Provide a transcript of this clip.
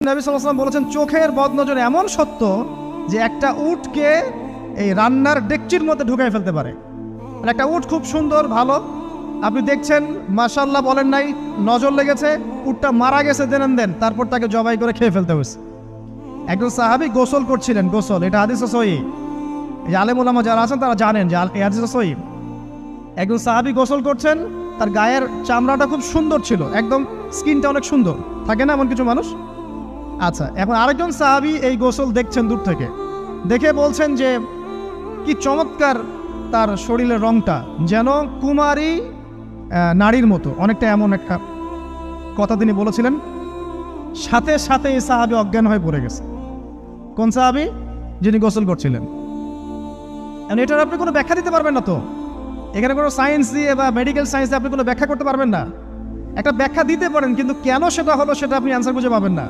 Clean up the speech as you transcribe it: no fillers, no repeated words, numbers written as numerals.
নবী সাল্লাল্লাহু আলাইহি ওয়াসাল্লাম বলেছেন চোখের বদনজর এমন সত্য যে একটা উটকে এই রান্নার ডেকচির মধ্যে ঢুকাই ফেলতে পারে। মানে একটা উট খুব সুন্দর ভালো, আপনি দেখছেন মাশাআল্লাহ বলেন নাই, নজর লেগেছে, উটটা মারা গেছে দেন তারপর তাকে জবাই করে খেয়ে ফেলতে হয়েছে। একজন সাহাবী গোসল করছিলেন, গোসল, এটা হাদিস সহিহ, এই আলেম ওলামা যারা আছেন তারা জানেন যে এই হাদিস সহিহ। একজন সাহাবী গোসল করছেন, তার গায়ের চামড়াটা খুব সুন্দর ছিল, একদম স্কিনটা অনেক সুন্দর থাকে না এমন কিছু মানুষ। আচ্ছা, এখন আরেকজন সাহাবী এই গোসল দেখছেন দূর থেকে, দেখে বলছেন যে কি চমৎকার তার শরীরের রংটা, যেন কুমারী নারীর মতো, অনেকটা এমন একটা কথা তিনি বলেছিলেন। সাথে সাথে এই সাহাবী অজ্ঞান হয়ে পড়ে গেছে। কোন সাহাবী? যিনি গোসল করছিলেন। এটার আপনি কোনো ব্যাখ্যা দিতে পারবেন না, তো এখানে কোনো সায়েন্স দিয়ে বা মেডিকেল সায়েন্স দিয়ে আপনি কোনো ব্যাখ্যা করতে পারবেন না। একটা ব্যাখ্যা দিতে পারেন, কিন্তু কেন সেটা হলো সেটা আপনি অ্যান্সার খুঁজে পাবেন না।